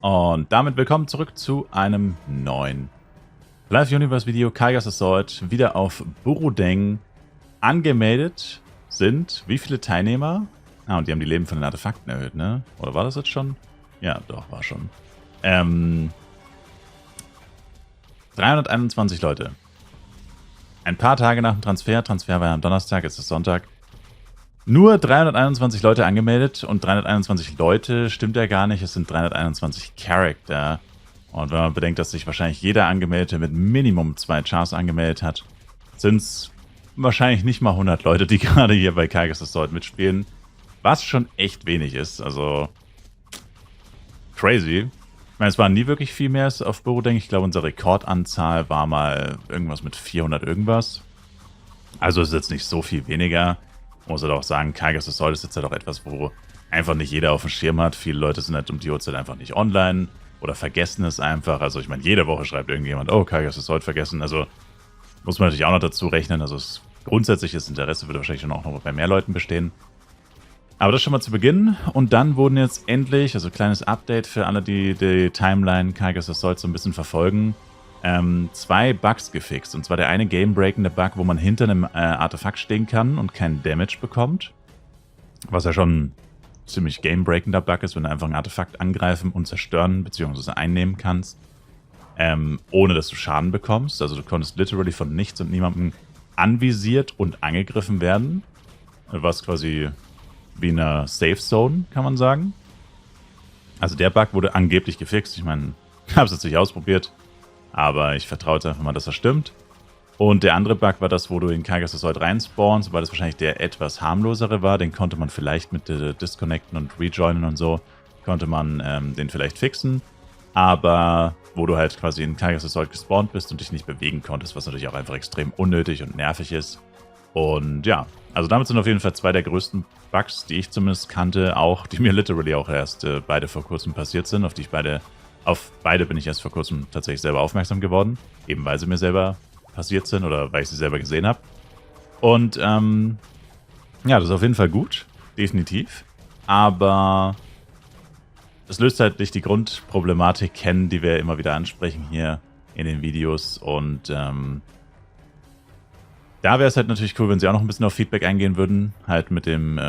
Und damit willkommen zurück zu einem neuen Live-Universe-Video. Kaigas Assault wieder auf Burudeng. Angemeldet sind wie viele Teilnehmer? Und die haben die Leben von den Artefakten erhöht, ne? Oder war das jetzt schon? Ja, doch, war schon. 321 Leute. Ein paar Tage nach dem Transfer. Transfer war ja am Donnerstag, jetzt ist Sonntag. Nur 321 Leute angemeldet und 321 Leute stimmt ja gar nicht. Es sind 321 Charakter. Und wenn man bedenkt, dass sich wahrscheinlich jeder Angemeldete mit Minimum 2 Chars angemeldet hat, sind es wahrscheinlich nicht mal 100 Leute, die gerade hier bei Kaigas Assault mitspielen. Was schon echt wenig ist. Also crazy. Ich meine, es waren nie wirklich viel mehr auf Burudeng. Ich glaube, unsere Rekordanzahl war mal irgendwas mit 400 irgendwas. Also ist jetzt nicht so viel weniger. Muss halt auch sagen, Kaigas Assault ist jetzt halt auch etwas, wo einfach nicht jeder auf dem Schirm hat. Viele Leute sind halt um die Uhrzeit einfach nicht online oder vergessen es einfach. Also ich meine, jede Woche schreibt irgendjemand, oh, Kaigas Assault vergessen. Also muss man natürlich auch noch dazu rechnen. Also grundsätzliches Interesse würde wahrscheinlich schon auch noch bei mehr Leuten bestehen. Aber das schon mal zu Beginn. Und dann wurden jetzt endlich, also kleines Update für alle, die die Timeline Kaigas Assault so ein bisschen verfolgen, 2 Bugs gefixt. Und zwar der eine game-breakende Bug, wo man hinter einem Artefakt stehen kann und keinen Damage bekommt. Was ja schon ein ziemlich game-breakender Bug ist, wenn du einfach ein Artefakt angreifen und zerstören bzw. einnehmen kannst. Ohne dass du Schaden bekommst. Also du konntest literally von nichts und niemandem anvisiert und angegriffen werden. Was quasi wie in einer Safe Zone, kann man sagen. Also der Bug wurde angeblich gefixt. Ich meine, ich habe es jetzt nicht ausprobiert. Aber ich vertraue jetzt einfach mal, dass das stimmt. Und der andere Bug war das, wo du in Kaigas Assault reinspawnst, weil das wahrscheinlich der etwas harmlosere war. Den konnte man vielleicht mit Disconnecten und Rejoinen und so, konnte man den vielleicht fixen. Aber wo du halt quasi in Kaigas Assault gespawnt bist und dich nicht bewegen konntest, was natürlich auch einfach extrem unnötig und nervig ist. Und ja, also damit sind auf jeden Fall 2 der größten Bugs, die ich zumindest kannte, auch die mir literally auch erst beide vor kurzem passiert sind, auf beide bin ich erst vor kurzem tatsächlich selber aufmerksam geworden, eben weil sie mir selber passiert sind oder weil ich sie selber gesehen habe. Und ja, das ist auf jeden Fall gut, definitiv. Aber es löst halt nicht die Grundproblematik kennen, die wir immer wieder ansprechen hier in den Videos. Und da wäre es halt natürlich cool, wenn sie auch noch ein bisschen auf Feedback eingehen würden. Halt mit dem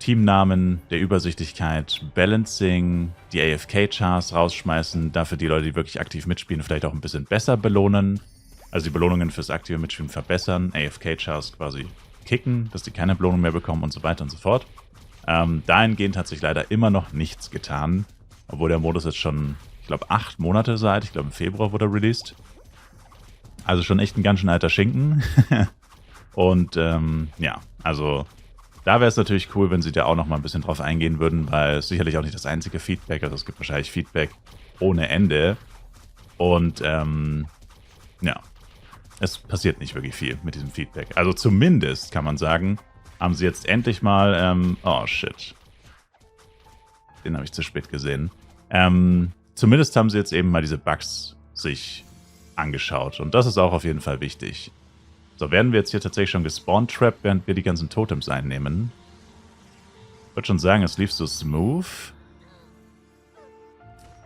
Teamnamen, der Übersichtlichkeit, Balancing, die AFK-Chars rausschmeißen, dafür die Leute, die wirklich aktiv mitspielen, vielleicht auch ein bisschen besser belohnen. Also die Belohnungen fürs aktive Mitspielen verbessern, AFK-Chars quasi kicken, dass die keine Belohnung mehr bekommen und so weiter und so fort. Dahingehend hat sich leider immer noch nichts getan, obwohl der Modus jetzt schon, ich glaube, 8 Monate seit, ich glaube im Februar wurde er released. Also schon echt ein ganz schön alter Schinken. Und ja, also da wäre es natürlich cool, wenn sie da auch noch mal ein bisschen drauf eingehen würden, weil es sicherlich auch nicht das einzige Feedback, also es gibt wahrscheinlich Feedback ohne Ende. Und ja, es passiert nicht wirklich viel mit diesem Feedback. Also zumindest kann man sagen, haben sie jetzt endlich mal, oh shit, den habe ich zu spät gesehen. Zumindest haben sie jetzt eben mal diese Bugs sich angeschaut und das ist auch auf jeden Fall wichtig. So, werden wir jetzt hier tatsächlich schon gespawnt-trapped, während wir die ganzen Totems einnehmen. Ich würde schon sagen, es lief so smooth.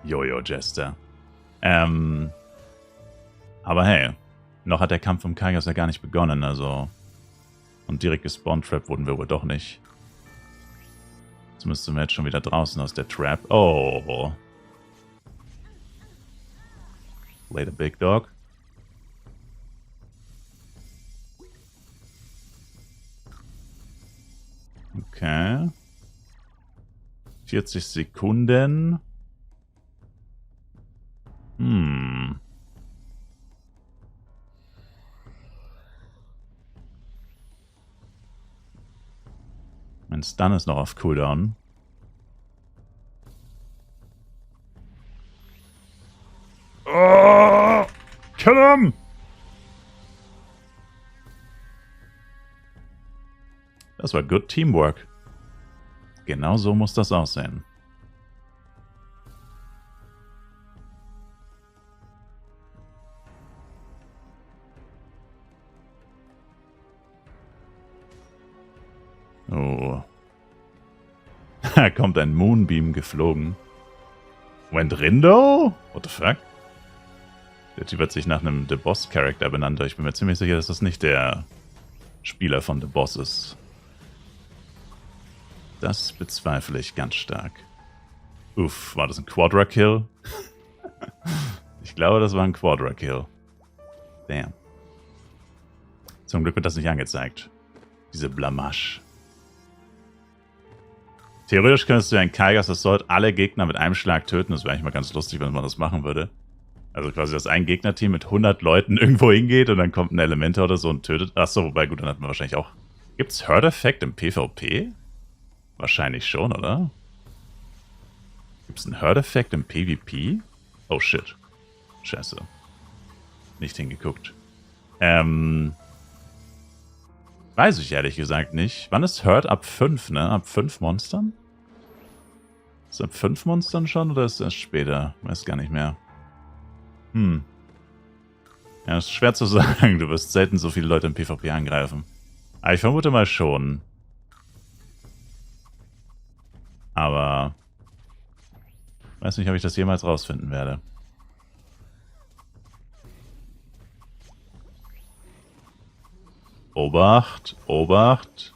Jojo, Jester. Aber hey, noch hat der Kampf um Kaigas ja gar nicht begonnen, also. Und direkt gespawnt-trapped wurden wir wohl doch nicht. Jetzt müssten wir jetzt schon wieder draußen aus der Trap. Oh. Later, Big Dog. Okay. 40 Sekunden. Mein Stun ist noch auf Cooldown. Oh, kill him! Das war good Teamwork. Genau so muss das aussehen. Oh. Da kommt ein Moonbeam geflogen. Wendrindo? What the fuck? Der Typ hat sich nach einem The Boss-Charakter benannt. Ich bin mir ziemlich sicher, dass das nicht der Spieler von The Boss ist. Das bezweifle ich ganz stark. Uff, war das ein Quadra-Kill? Ich glaube, das war ein Quadra-Kill. Damn. Zum Glück wird das nicht angezeigt. Diese Blamage. Theoretisch könntest du ja in Kaigas Assault alle Gegner mit einem Schlag töten. Das wäre eigentlich mal ganz lustig, wenn man das machen würde. Also quasi, dass ein Gegnerteam mit 100 Leuten irgendwo hingeht und dann kommt ein Elementor oder so und tötet. Achso, wobei, gut, dann hat man wahrscheinlich auch... Gibt's Herd-Effekt im PvP? Wahrscheinlich schon, oder? Gibt's einen Herd-Effekt im PvP? Oh, shit. Scheiße. Nicht hingeguckt. Weiß ich ehrlich gesagt nicht. Wann ist Herd? Ab 5, ne? Ab 5 Monstern? Ist ab 5 Monstern schon oder ist das später? Weiß gar nicht mehr. Ja, ist schwer zu sagen. Du wirst selten so viele Leute im PvP angreifen. Aber ich vermute mal schon. Aber... weiß nicht, ob ich das jemals rausfinden werde. Obacht, Obacht.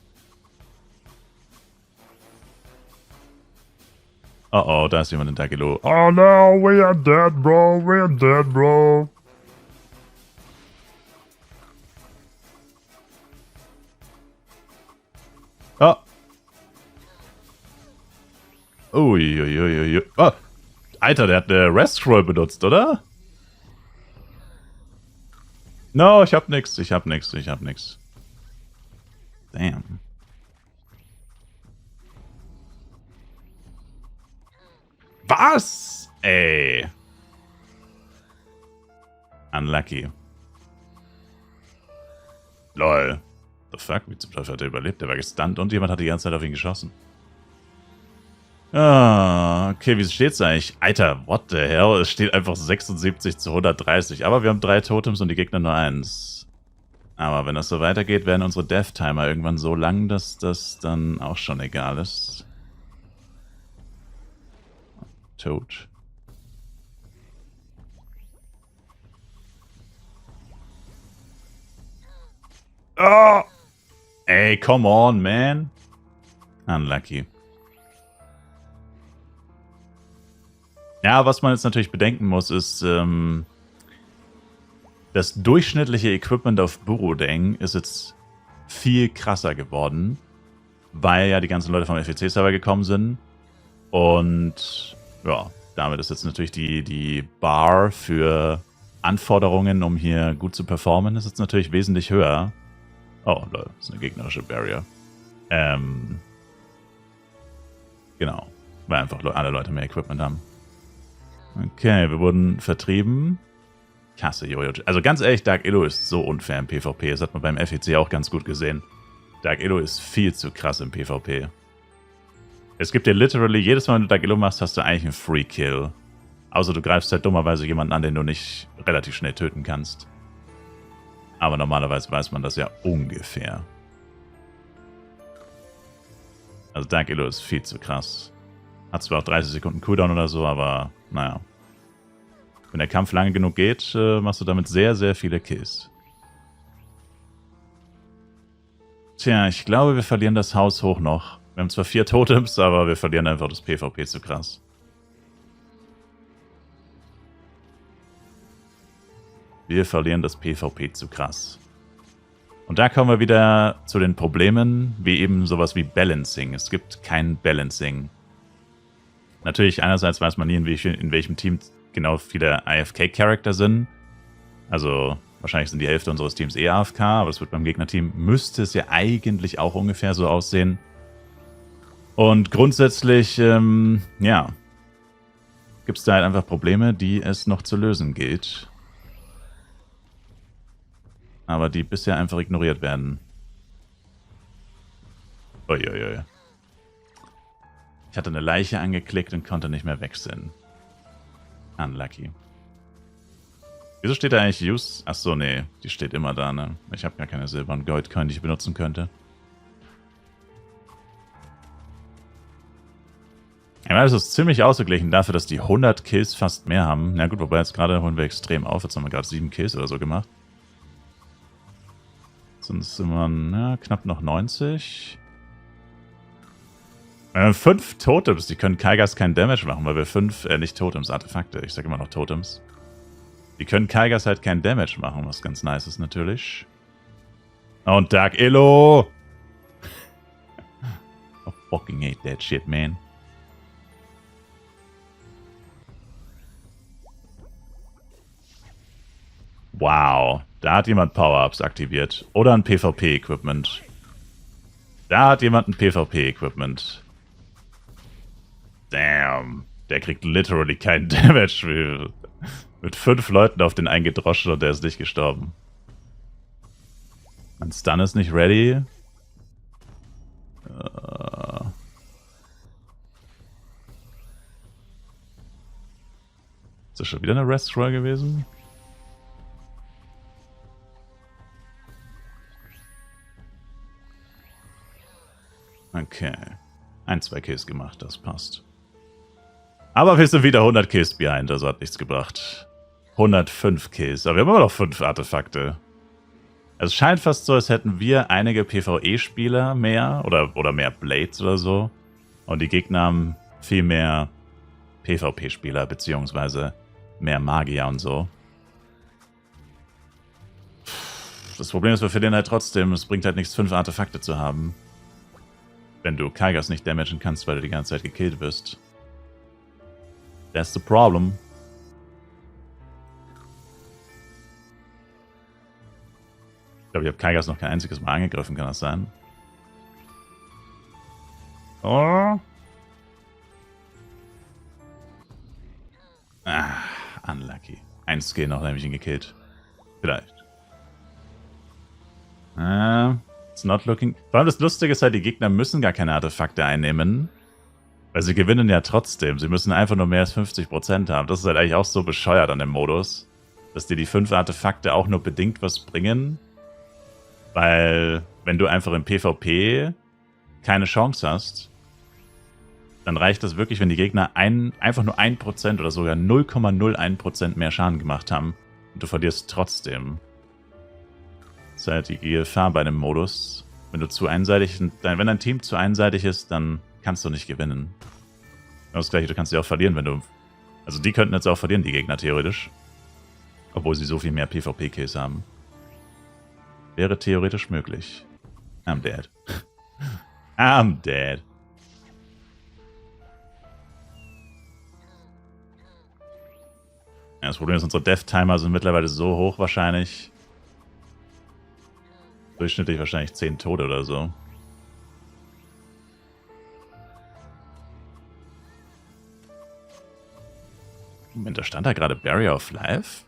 Oh oh, da ist jemand in Dagelo. Oh no, we are dead, bro. We are dead, bro. Oh. Uiuiuiui. Oh. Alter, der hat eine Rest-Scroll benutzt, oder? No, ich hab nix, ich hab nix, ich hab nix. Damn. Was? Ey. Unlucky. Lol. The fuck? Wie zum Teufel hat er überlebt? Der war gestunt und jemand hat die ganze Zeit auf ihn geschossen. Ah, okay, wie steht's eigentlich? Alter, what the hell? Es steht einfach 76 zu 130. Aber wir haben 3 Totems und die Gegner nur 1. Aber wenn das so weitergeht, werden unsere Death-Timer irgendwann so lang, dass das dann auch schon egal ist. Tot. Oh! Ey, come on, man. Unlucky. Ja, was man jetzt natürlich bedenken muss, ist, das durchschnittliche Equipment auf Burudeng ist jetzt viel krasser geworden, weil ja die ganzen Leute vom FEC-Server gekommen sind. Und ja, damit ist jetzt natürlich die Bar für Anforderungen, um hier gut zu performen, ist jetzt natürlich wesentlich höher. Oh, Leute, das ist eine gegnerische Barrier. Genau, weil einfach alle Leute mehr Equipment haben. Okay, wir wurden vertrieben. Kasse, Jojo. Also ganz ehrlich, Dark Illo ist so unfair im PvP. Das hat man beim FEC auch ganz gut gesehen. Dark Illo ist viel zu krass im PvP. Es gibt dir literally, jedes Mal, wenn du Dark Illo machst, hast du eigentlich einen Free Kill. Außer du greifst halt dummerweise jemanden an, den du nicht relativ schnell töten kannst. Aber normalerweise weiß man das ja ungefähr. Also Dark Illo ist viel zu krass. Hat zwar auch 30 Sekunden Cooldown oder so, aber naja. Wenn der Kampf lange genug geht, machst du damit sehr, sehr viele Kills. Tja, ich glaube, wir verlieren das Haus hoch noch. Wir haben zwar 4 Totems, aber wir verlieren einfach das PvP zu krass. Wir verlieren das PvP zu krass. Und da kommen wir wieder zu den Problemen, wie eben sowas wie Balancing. Es gibt kein Balancing. Natürlich, einerseits weiß man nie, in welchem Team genau viele AFK-Charakter sind. Also wahrscheinlich sind die Hälfte unseres Teams eh AFK, aber das wird beim Gegnerteam, müsste es ja eigentlich auch ungefähr so aussehen. Und grundsätzlich, ja, gibt es da halt einfach Probleme, die es noch zu lösen gilt. Aber die bisher einfach ignoriert werden. Uiuiui. Ich hatte eine Leiche angeklickt und konnte nicht mehr wechseln. Unlucky. Wieso steht da eigentlich Use? Achso, nee, die steht immer da, ne? Ich habe gar keine Silber- und Goldcoin, die ich benutzen könnte. Ich Ja, das ist ziemlich ausgeglichen dafür, dass die 100 Kills fast mehr haben. Na gut, wobei jetzt gerade holen wir extrem auf. Jetzt haben wir gerade 7 Kills oder so gemacht. Sonst sind wir knapp noch 90. 5 Totems, die können Kaigas keinen Damage machen, weil wir 5, nicht Totems, Artefakte. Ich sage immer noch Totems. Die können Kaigas halt keinen Damage machen, was ganz nice ist natürlich. Und Dark Illo! I fucking hate that shit, man. Wow, da hat jemand Power-Ups aktiviert. Oder ein PvP-Equipment. Da hat jemand ein PvP-Equipment. Damn. Der kriegt literally keinen Damage. Mit 5 Leuten auf den eingedroschen und der ist nicht gestorben. Mein Stun ist nicht ready. Ist das schon wieder eine Rest-Scroll gewesen? Okay. 1-2 Kills gemacht, das passt. Aber wir sind wieder 100 Kills behind, also hat nichts gebracht. 105 Kills, aber wir haben immer noch 5 Artefakte. Es scheint fast so, als hätten wir einige PvE-Spieler mehr oder mehr Blades oder so. Und die Gegner haben viel mehr PvP-Spieler, beziehungsweise mehr Magier und so. Das Problem ist, wir verlieren halt trotzdem. Es bringt halt nichts, 5 Artefakte zu haben. Wenn du Kaigas nicht damagen kannst, weil du die ganze Zeit gekillt bist. That's the problem. Ich glaube, ich habe Kaigas noch kein einziges Mal angegriffen, kann das sein? Oh. Ah, unlucky. Ein Skill noch, nämlich ihn gekillt. Vielleicht. It's not looking... Vor allem das Lustige ist halt, die Gegner müssen gar keine Artefakte einnehmen. Weil sie gewinnen ja trotzdem. Sie müssen einfach nur mehr als 50% haben. Das ist halt eigentlich auch so bescheuert an dem Modus. Dass dir die 5 Artefakte auch nur bedingt was bringen. Weil, wenn du einfach im PvP keine Chance hast, dann reicht das wirklich, wenn die Gegner einfach nur 1% oder sogar 0,01% mehr Schaden gemacht haben. Und du verlierst trotzdem. Das ist halt die Gefahr bei dem Modus. Wenn du zu einseitig, wenn dein Team zu einseitig ist, dann kannst du nicht gewinnen. Das Gleiche, du kannst sie auch verlieren, wenn du... Also die könnten jetzt auch verlieren, die Gegner theoretisch. Obwohl sie so viel mehr PvP-Kills haben. Wäre theoretisch möglich. I'm dead. I'm dead. Ja, das Problem ist, unsere Death-Timer sind mittlerweile so hoch wahrscheinlich. Durchschnittlich wahrscheinlich 10 Tode oder so. Moment, da stand da gerade Barrier of Life?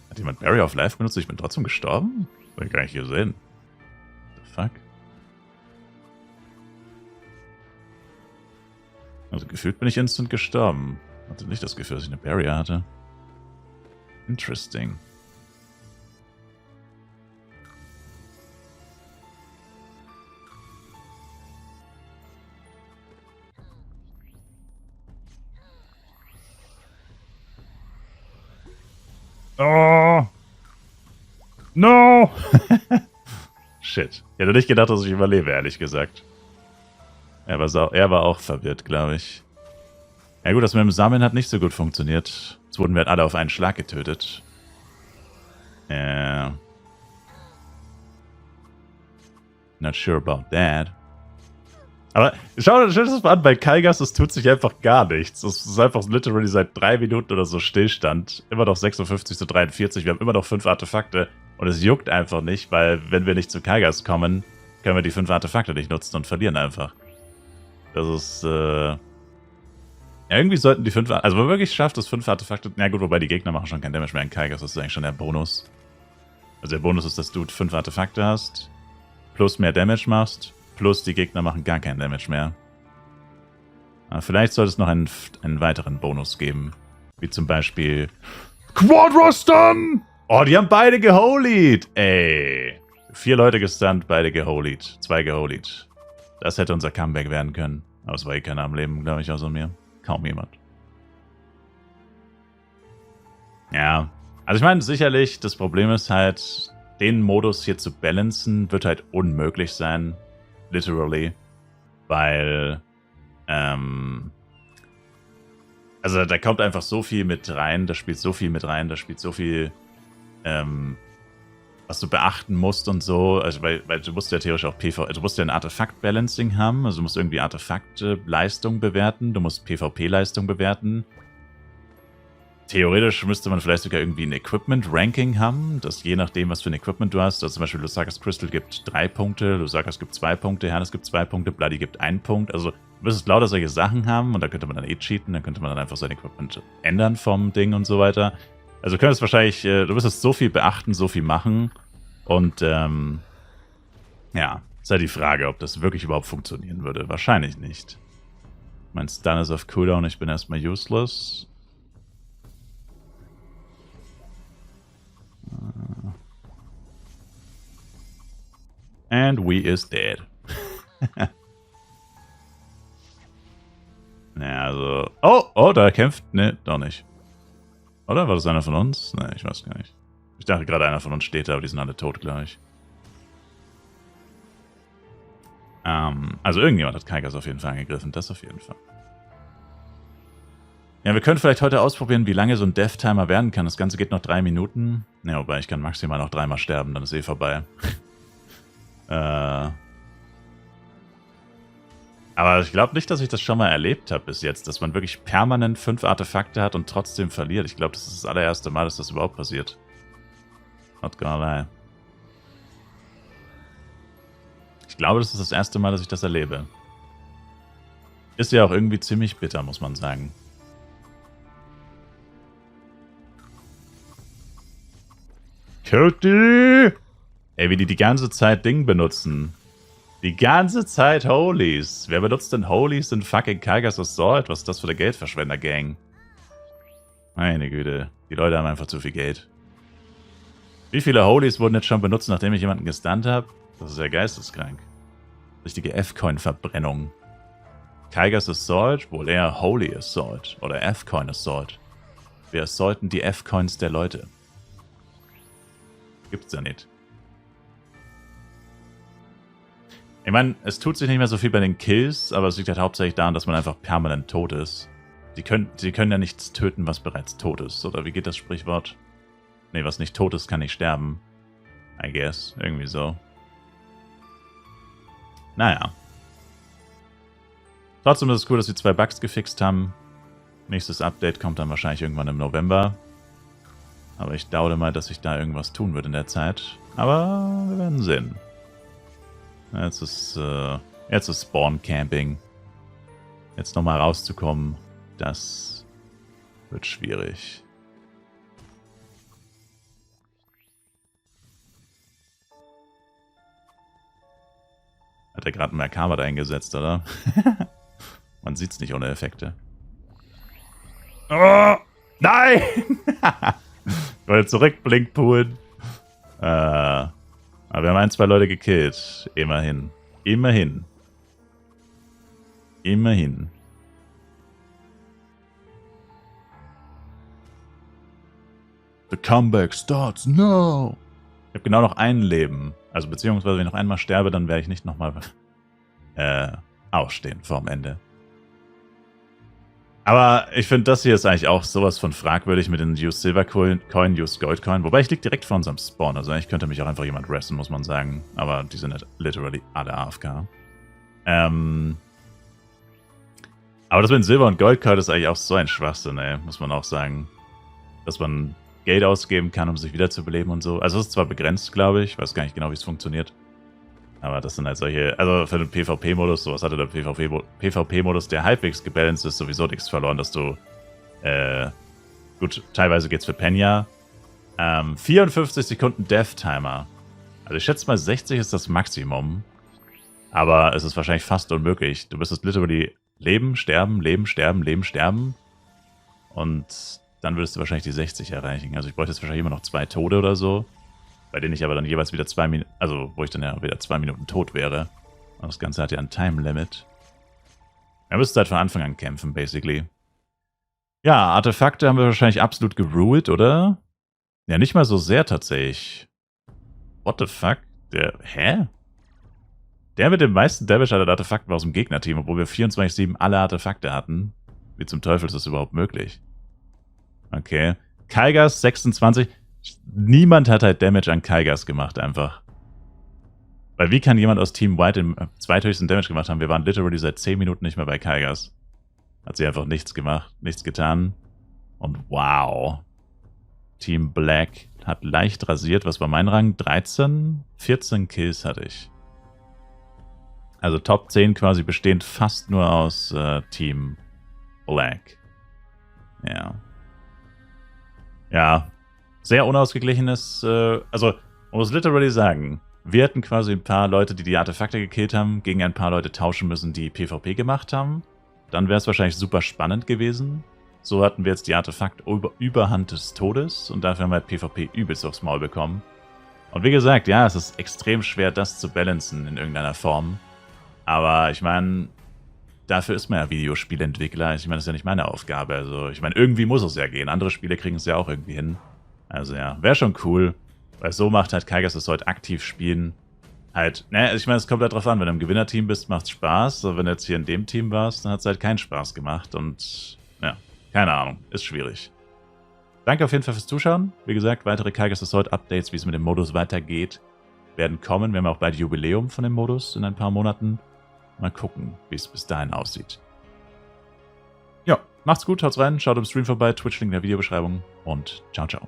Hat jemand Barrier of Life benutzt? Ich bin trotzdem gestorben? Hab ich gar nicht gesehen. What the fuck? Also gefühlt bin ich instant gestorben. Hatte nicht das Gefühl, dass ich eine Barrier hatte. Interesting. Oh. No. Shit. Ich hätte nicht gedacht, dass ich überlebe, ehrlich gesagt. Er war auch verwirrt, glaube ich. Ja gut, das mit dem Sammeln hat nicht so gut funktioniert. Jetzt wurden wir halt alle auf einen Schlag getötet. Not sure about that. Aber schau dir das mal an, bei Kaigas, es tut sich einfach gar nichts. Es ist einfach literally seit 3 Minuten oder so Stillstand. Immer noch 56 zu 43. Wir haben immer noch 5 Artefakte. Und es juckt einfach nicht, weil wenn wir nicht zu Kaigas kommen, können wir die 5 Artefakte nicht nutzen und verlieren einfach. Das ist, ja, irgendwie sollten die 5, also wenn man wirklich schafft, das 5 Artefakte, ja gut, wobei die Gegner machen schon kein Damage mehr in Kaigas, das ist eigentlich schon der Bonus. Also der Bonus ist, dass du 5 Artefakte hast, plus mehr Damage machst, plus die Gegner machen gar keinen Damage mehr. Aber vielleicht sollte es noch einen weiteren Bonus geben, wie zum Beispiel Quadra-Stun! Oh, die haben beide geholied! Ey. 4 Leute gestunt, beide geholied. 2 geholied. Das hätte unser Comeback werden können. Aber es war eh keiner am Leben, glaube ich, außer mir. Kaum jemand. Ja, also ich meine, sicherlich, das Problem ist halt, den Modus hier zu balancen, wird halt unmöglich sein. Literally. Weil, also da kommt einfach so viel mit rein, da spielt so viel mit rein, da spielt so viel, was du beachten musst und so. Also, weil du musst ja theoretisch auch du musst ja ein Artefakt-Balancing haben, also du musst irgendwie Artefakt-Leistung bewerten, du musst PvP-Leistung bewerten. Theoretisch müsste man vielleicht sogar irgendwie ein Equipment-Ranking haben, dass je nachdem, was für ein Equipment du hast, also zum Beispiel Lusakas Crystal gibt 3 Punkte, Lusakas gibt 2 Punkte, Hernes gibt 2 Punkte, Bloody gibt 1 Punkt. Also du müsstest lauter solche Sachen haben und da könnte man dann cheaten, dann könnte man dann einfach sein Equipment ändern vom Ding und so weiter. Also du könntest wahrscheinlich, du müsstest so viel beachten, so viel machen und ja, ist halt die Frage, ob das wirklich überhaupt funktionieren würde. Wahrscheinlich nicht. Mein Stun ist auf Cooldown, ich bin erstmal useless. And we is dead. Naja, also... Oh, da kämpft... Ne, doch nicht. Oder? War das einer von uns? Ne, ich weiß gar nicht. Ich dachte gerade, einer von uns steht da, aber die sind alle tot gleich. Also irgendjemand hat Kaigas auf jeden Fall angegriffen. Das auf jeden Fall. Ja, wir können vielleicht heute ausprobieren, wie lange so ein Death-Timer werden kann. Das Ganze geht noch 3 Minuten. Ja, wobei ich kann maximal noch 3-mal sterben, dann ist eh vorbei. Aber ich glaube nicht, dass ich das schon mal erlebt habe bis jetzt, dass man wirklich permanent 5 Artefakte hat und trotzdem verliert. Ich glaube, das ist das allererste Mal, dass das überhaupt passiert. Not gonna lie. Ich glaube, das ist das erste Mal, dass ich das erlebe. Ist ja auch irgendwie ziemlich bitter, muss man sagen. Kilty! Ey, wie die ganze Zeit Ding benutzen. Die ganze Zeit Holies. Wer benutzt denn Holies in fucking Kaigas Assault? Was ist das für eine Geldverschwender-Gang? Meine Güte. Die Leute haben einfach zu viel Geld. Wie viele Holies wurden jetzt schon benutzt, nachdem ich jemanden gestunt habe? Das ist ja geisteskrank. Richtige F-Coin-Verbrennung. Kaigas Assault? Wohl eher Holy Assault. Oder F-Coin Assault. Wir assaulten die F-Coins der Leute. Gibt's ja nicht. Ich meine, es tut sich nicht mehr so viel bei den Kills, aber es liegt halt hauptsächlich daran, dass man einfach permanent tot ist. Sie können ja nichts töten, was bereits tot ist. Oder wie geht das Sprichwort? Ne, was nicht tot ist, kann nicht sterben. I guess. Irgendwie so. Naja. Trotzdem ist es cool, dass sie 2 Bugs gefixt haben. Nächstes Update kommt dann wahrscheinlich irgendwann im November. Aber ich dauere mal, dass sich da irgendwas tun wird in der Zeit. Aber wir werden sehen. Jetzt ist Spawn Camping. Jetzt nochmal rauszukommen, das wird schwierig. Hat er gerade einen Merkabert eingesetzt, oder? Man sieht's nicht ohne Effekte. Oh, nein! Ich wollte zurück Blinkpoolen. Aber wir haben 1, 2 Leute gekillt. Immerhin. Immerhin. Immerhin. The comeback starts now. Ich habe genau noch ein Leben. Also beziehungsweise, wenn ich noch einmal sterbe, dann werde ich nicht nochmal aufstehen vorm Ende. Aber ich finde, das hier ist eigentlich auch sowas von fragwürdig mit den Use Silver Coin, Use Gold Coin. Wobei ich liege direkt vor unserem Spawn. Also eigentlich könnte mich auch einfach jemand resten, muss man sagen. Aber die sind halt literally alle AFK. Aber das mit Silber und Gold Coin ist eigentlich auch so ein Schwachsinn, ey. Muss man auch sagen. Dass man Geld ausgeben kann, um sich wiederzubeleben und so. Also es ist zwar begrenzt, glaube ich. Ich weiß gar nicht genau, wie es funktioniert. Aber das sind halt solche, also für den PvP-Modus, sowas hatte der PvP-Modus, der halbwegs gebalanced ist, sowieso nichts verloren, dass du, gut, teilweise geht's für Penya. 54 Sekunden Death-Timer. Also ich schätze mal 60 ist das Maximum. Aber es ist wahrscheinlich fast unmöglich. Du müsstest literally leben, sterben, leben, sterben, leben, sterben. Und dann würdest du wahrscheinlich die 60 erreichen. Also ich bräuchte jetzt wahrscheinlich immer noch 2 Tode oder so. Bei denen ich aber dann jeweils wieder 2 Minuten, also wo ich dann ja wieder 2 Minuten tot wäre. Und das Ganze hat ja ein Time Limit. Er müsste halt von Anfang an kämpfen, basically. Ja, Artefakte haben wir wahrscheinlich absolut geruht, oder? Ja, nicht mal so sehr tatsächlich. What the fuck? Hä? Der mit dem meisten Damage hat Artefakten war aus dem Gegnerteam, obwohl wir 24/7 alle Artefakte hatten. Wie zum Teufel ist das überhaupt möglich? Okay. Kaigas 26. Niemand hat halt Damage an Kaigas gemacht, einfach. Weil wie kann jemand aus Team White den zweithöchsten Damage gemacht haben? Wir waren literally seit 10 Minuten nicht mehr bei Kaigas. Hat sie einfach nichts gemacht, nichts getan. Und wow. Team Black hat leicht rasiert. Was war mein Rang? 13? 14 Kills hatte ich. Also Top 10 quasi bestehend fast nur aus Team Black. Ja. Ja. Sehr unausgeglichenes, also man muss literally sagen, wir hätten quasi ein paar Leute, die Artefakte gekillt haben, gegen ein paar Leute tauschen müssen, die PvP gemacht haben. Dann wäre es wahrscheinlich super spannend gewesen. So hatten wir jetzt die Artefakt-Überhand des Todes und dafür haben wir halt PvP übelst aufs Maul bekommen. Und wie gesagt, ja, es ist extrem schwer, das zu balancen in irgendeiner Form. Aber ich meine, dafür ist man ja Videospielentwickler. Ich meine, das ist ja nicht meine Aufgabe. Also ich meine, irgendwie muss es ja gehen. Andere Spiele kriegen es ja auch irgendwie hin. Also ja, wäre schon cool. Weil so macht halt Kaigas das heute aktiv spielen. Halt, ne, ich meine, es kommt halt drauf an, wenn du im Gewinnerteam bist, macht's Spaß. Aber wenn du jetzt hier in dem Team warst, dann hat es halt keinen Spaß gemacht. Und ja, keine Ahnung, ist schwierig. Danke auf jeden Fall fürs Zuschauen. Wie gesagt, weitere Kaigas Assault Updates, wie es mit dem Modus weitergeht, werden kommen. Wir haben auch bald Jubiläum von dem Modus in ein paar Monaten. Mal gucken, wie es bis dahin aussieht. Ja, macht's gut, haut's rein, schaut im Stream vorbei, Twitch-Link in der Videobeschreibung und ciao, ciao.